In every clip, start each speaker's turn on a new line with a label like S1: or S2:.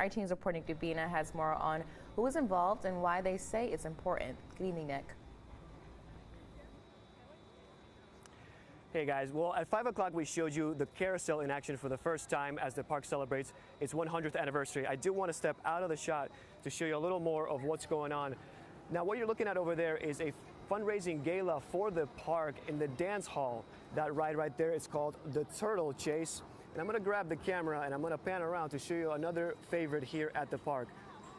S1: Our team's reporter Nick Dubina has more on who is involved and why they say it's important. Good evening, Nick.
S2: Hey guys, well at 5 o'clock we showed you the carousel in action for the first time as the park celebrates its 100th anniversary. I do want to step out of the shot to show you a little more of what's going on. Now what you're looking at over there is a fundraising gala for the park in the dance hall. That ride right there is called the Turtle Chase. And I'm going to grab the camera and I'm going to pan around to show you another favorite here at the park.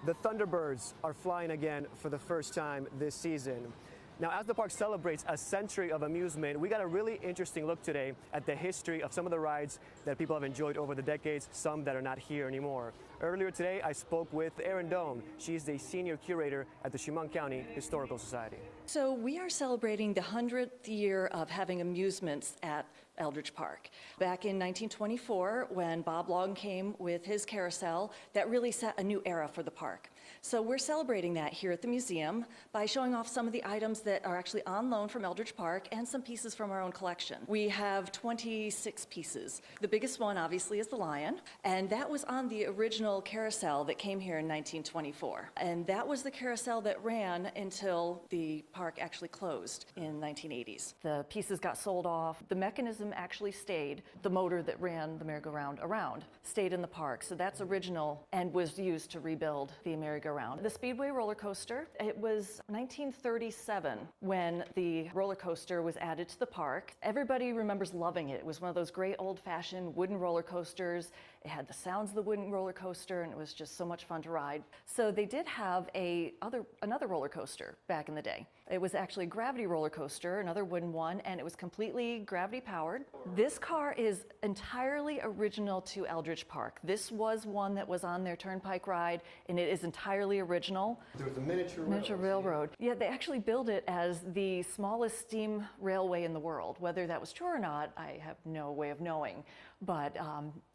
S2: The Thunderbirds are flying again for the first time this season. Now, as the park celebrates a century of amusement, we got a really interesting look today at the history of some of the rides that people have enjoyed over the decades, some that are not here anymore. Earlier today, I spoke with Erin Doane. She's the senior curator at the Chemung County Historical Society.
S3: So we are celebrating the 100th year of having amusements at Eldridge Park. Back in 1924, when Bob Long came with his carousel, that really set a new era for the park. So we're celebrating that here at the museum by showing off some of the items that are actually on loan from Eldridge Park and some pieces from our own collection. We have 26 pieces. The biggest one, obviously, is the lion, and that was on the original carousel that came here in 1924. And that was the carousel that ran until the park actually closed in 1980s. The pieces got sold off. The mechanism actually stayed. The motor that ran the merry-go-round around stayed in the park. So that's original and was used to rebuild the merry-go-round. The Speedway roller coaster, it was 1937 when the roller coaster was added to the park. Everybody remembers loving it. It was one of those great old-fashioned wooden roller coasters. It had the sounds of the wooden roller coaster, and it was just so much fun to ride. So they did have another roller coaster back in the day. It was actually a gravity roller coaster, another wooden one, and it was completely gravity powered. This car is entirely original to Eldridge Park. This was one that was on their turnpike ride, and it is entirely original.
S2: There was a miniature
S3: railroad. Yeah, they actually built it as the smallest steam railway in the world. Whether that was true or not, I have no way of knowing, but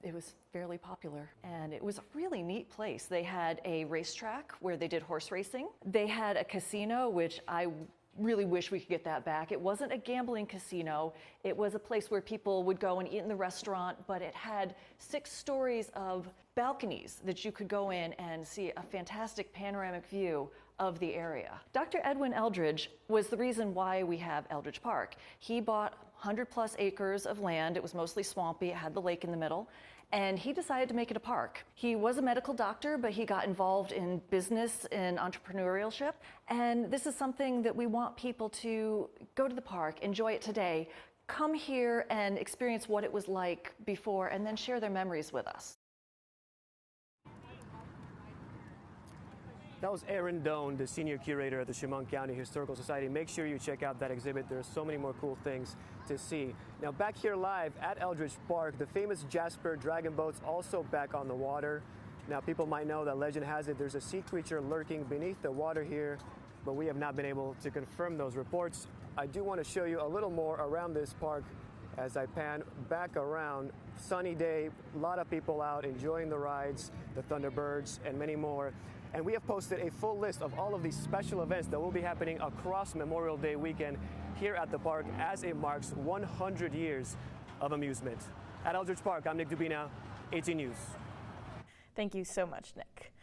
S3: it was fairly popular, and it was a really neat place. They had a racetrack where they did horse racing. They had a casino, which I really wish we could get that back. It wasn't a gambling casino. It was a place where people would go and eat in the restaurant, but it had 6 stories of balconies that you could go in and see a fantastic panoramic view of the area. Dr. Edwin Eldridge was the reason why we have Eldridge Park. He bought 100+ acres of land. It was mostly swampy. It had the lake in the middle. And he decided to make it a park. He was a medical doctor, but he got involved in business and entrepreneurship. And this is something that we want people to go to the park, enjoy it today, come here and experience what it was like before, and then share their memories with us.
S2: That was Erin Doane, the senior curator at the Chemung County Historical Society. Make sure you check out that exhibit. There are so many more cool things to see. Now back here live at Eldridge Park, the famous Jasper dragon boat's also back on the water. Now people might know that legend has it there's a sea creature lurking beneath the water here, but we have not been able to confirm those reports. I do want to show you a little more around this park as I pan back around. Sunny day, a lot of people out enjoying the rides, the Thunderbirds, and many more. And we have posted a full list of all of these special events that will be happening across Memorial Day weekend here at the park as it marks 100 years of amusement. At Eldridge Park, I'm Nick Dubina, 18 News.
S1: Thank you so much, Nick.